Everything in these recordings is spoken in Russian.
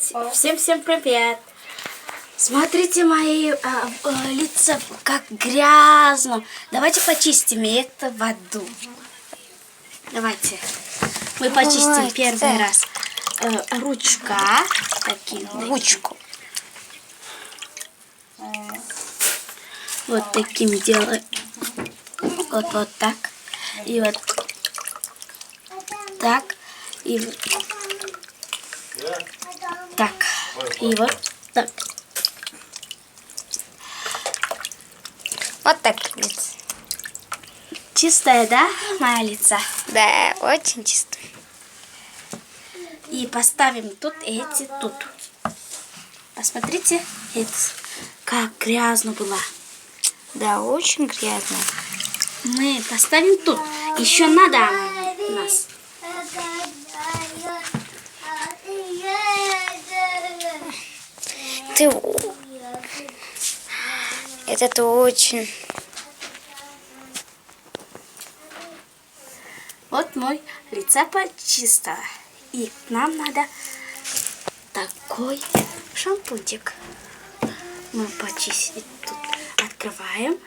Всем привет! Смотрите мои лица, как грязно. Давайте почистим это воду. Давайте. Мы почистим первый раз. Ручка. Ручку. Вот таким делаем. Вот так. И вот так. И так. И вот так. Вот так. Чистая, да, моя лица? Да, очень чистая. И поставим тут эти тут. Посмотрите, это как грязно было. Да, очень грязно. Мы поставим тут. Еще надо нас. Это очень... Вот мой лица почистила. И нам надо такой шампунчик. Мы почистим тут. Открываем.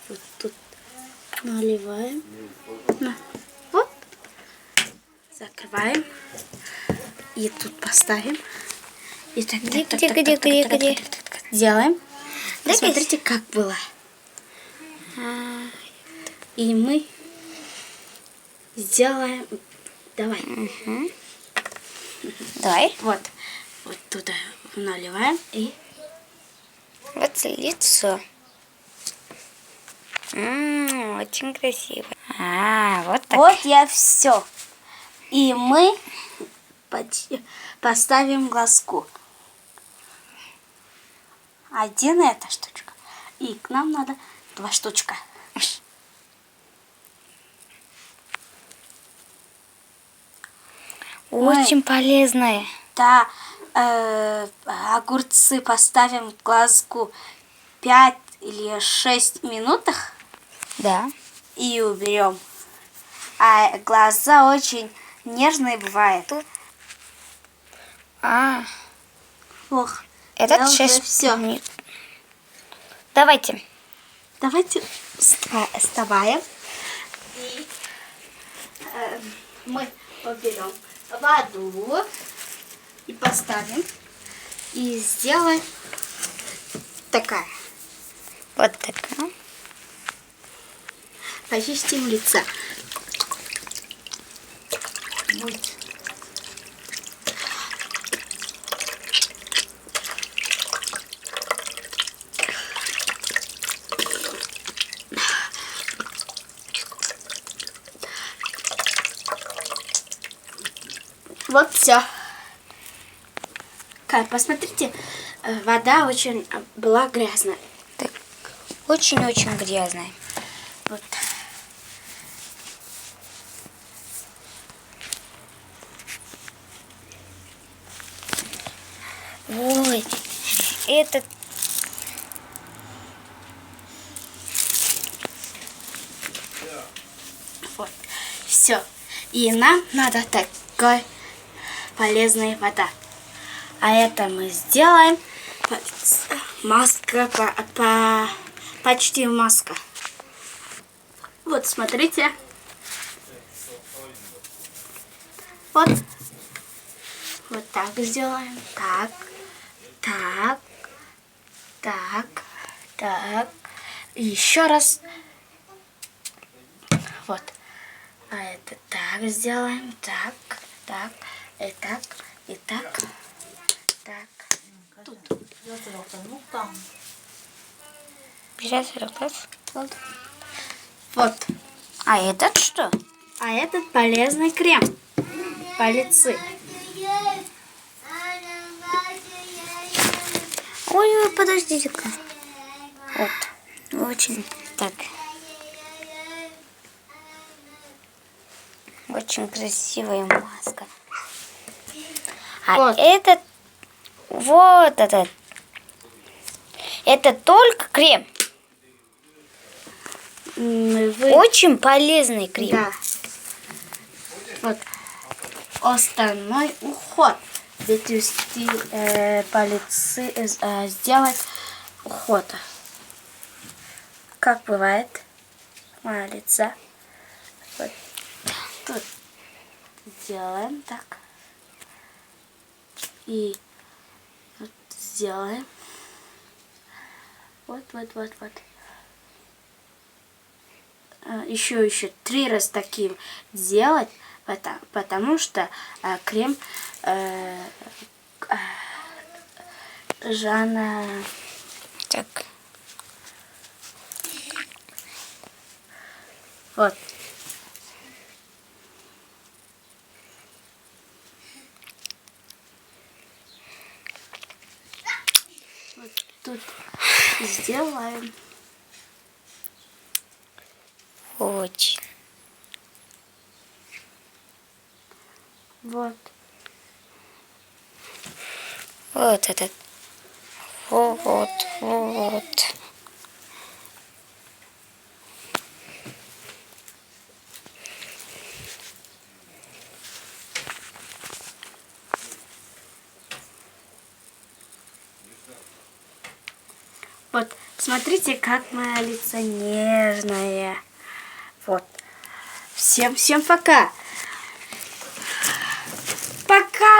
Вот тут наливаем. Вот. Закрываем. И тут поставим. И так, Где? Делаем. Посмотрите, как было. И мы сделаем. Давай. Давай. Вот туда наливаем и вот лицо. Очень красиво. Вот так. Вот я все. И мы поставим глазку. Один эта штучка. И к нам надо 2 штучка. Очень полезная. Да, огурцы поставим в глазку 5 или 6 минутах. Да. И уберем. А глаза очень нежные бывают. Ох, этот 6 все. минут. Давайте вставаем. И мы уберем воду и поставим. И сделаем такая. Вот такая. Почистим лица. Вот все. Посмотрите, вода очень была грязная. Очень-очень грязная. Вот. Ой, этот... Вот. Все. И нам надо такой полезная вода. А это мы сделаем маска, почти маска. Вот, смотрите. Вот. Вот так сделаем. Так. И еще раз. Вот. А это так сделаем. Так. И так. Тут. Вот. А этот что? А этот полезный крем по лицу. Ой, подождите-ка. Вот. Очень так. Очень красивая маска. А вот. этот... Вот этот. Это только крем. Очень полезный крем. Да. Вот. Остальной уход. ввести по лицу, сделать уход. Как бывает моя лица. Вот. Тут делаем так. И вот сделаем. Вот. Еще 3 раза таким делать, потому что крем Жанна. Так. Вот. Вот тут сделаем. Очень. Вот. Вот этот. Вот. Вот, смотрите, как моя лицо нежная. Вот. Всем пока. Пока.